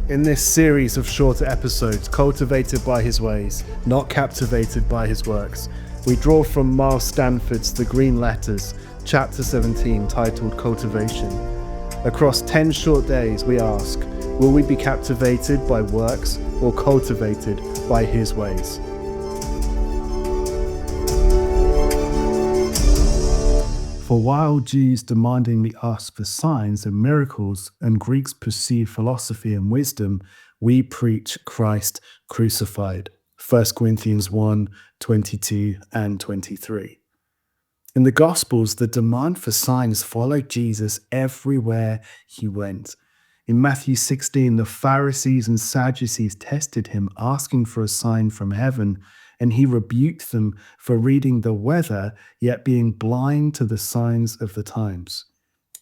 In this series of shorter episodes, cultivated by his ways, not captivated by his works, we draw from Miles Stanford's The Green Letters, chapter 17, titled Cultivation. Across 10 short days, we ask, will we be captivated by works or cultivated by his ways? For while Jews demandingly ask for signs and miracles, and Greeks perceive philosophy and wisdom, we preach Christ crucified. 1 Corinthians 1, 22 and 23. In the Gospels, the demand for signs followed Jesus everywhere he went. In Matthew 16, the Pharisees and Sadducees tested him, asking for a sign from heaven, and he rebuked them for reading the weather, yet being blind to the signs of the times.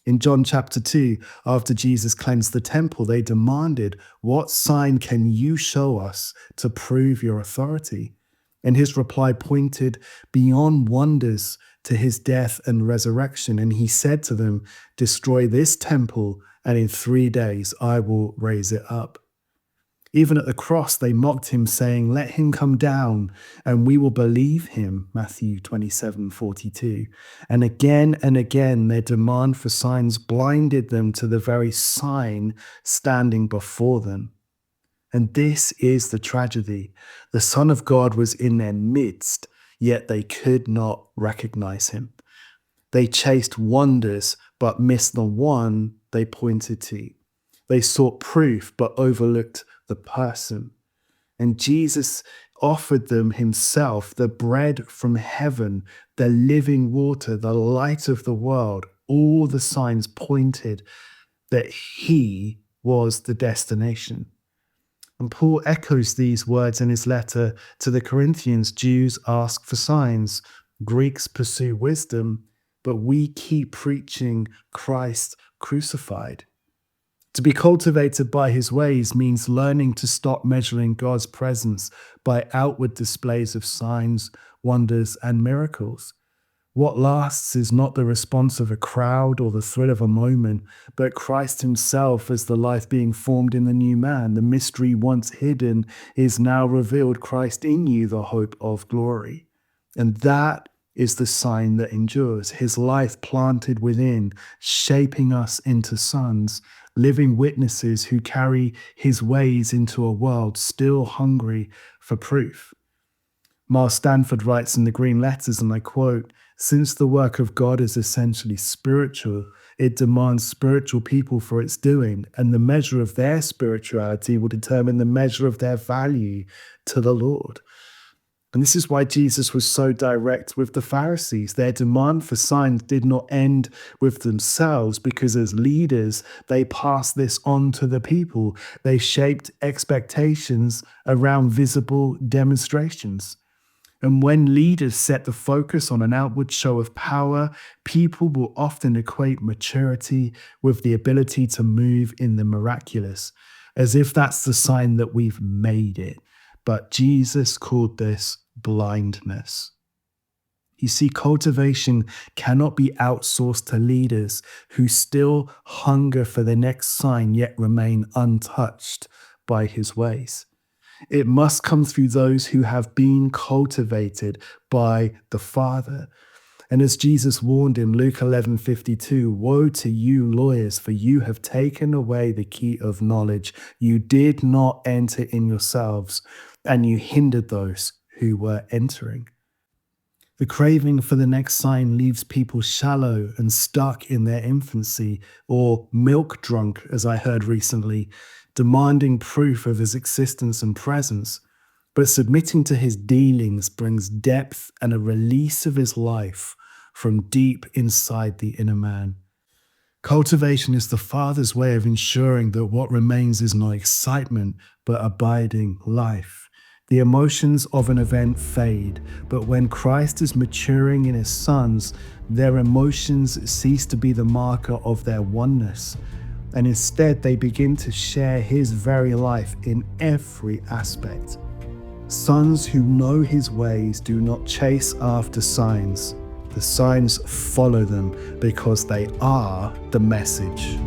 In John chapter 2, after Jesus cleansed the temple, they demanded, "What sign can you show us to prove your authority?" And his reply pointed beyond wonders to his death and resurrection. And he said to them, "Destroy this temple, and in 3 days I will raise it up." Even at the cross, they mocked him, saying, "Let him come down, and we will believe him." Matthew 27:42. And again, their demand for signs blinded them to the very sign standing before them. And this is the tragedy. The Son of God was in their midst, yet they could not recognize him. They chased wonders, but missed the one they pointed to. They sought proof, but overlooked the person. And Jesus offered them himself, the bread from heaven, the living water, the light of the world. All the signs pointed that he was the destination. And Paul echoes these words in his letter to the Corinthians. Jews ask for signs, Greeks pursue wisdom, but we keep preaching Christ crucified. To be cultivated by his ways means learning to stop measuring God's presence by outward displays of signs, wonders, and miracles. What lasts is not the response of a crowd or the thrill of a moment, but Christ himself as the life being formed in the new man. The mystery once hidden is now revealed, Christ in you, the hope of glory. And that is the sign that endures, his life planted within, shaping us into sons, living witnesses who carry his ways into a world still hungry for proof. Miles Stanford writes in The Green Letters, and I quote, "Since the work of God is essentially spiritual, it demands spiritual people for its doing, and the measure of their spirituality will determine the measure of their value to the Lord." And this is why Jesus was so direct with the Pharisees. Their demand for signs did not end with themselves, because as leaders, they passed this on to the people. They shaped expectations around visible demonstrations. And when leaders set the focus on an outward show of power, people will often equate maturity with the ability to move in the miraculous, as if that's the sign that we've made it. But Jesus called this blindness. You see, cultivation cannot be outsourced to leaders who still hunger for the next sign, yet remain untouched by his ways. It must come through those who have been cultivated by the Father. And as Jesus warned in Luke 11:52, "Woe to you, lawyers, for you have taken away the key of knowledge. You did not enter in yourselves, and you hindered those who were entering." The craving for the next sign leaves people shallow and stuck in their infancy, or milk drunk, as I heard recently, demanding proof of his existence and presence. But submitting to his dealings brings depth and a release of his life from deep inside the inner man. Cultivation is the Father's way of ensuring that what remains is not excitement, but abiding life. The emotions of an event fade, but when Christ is maturing in his sons, their emotions cease to be the marker of their oneness, and instead they begin to share his very life in every aspect. Sons who know his ways do not chase after signs. The signs follow them because they are the message.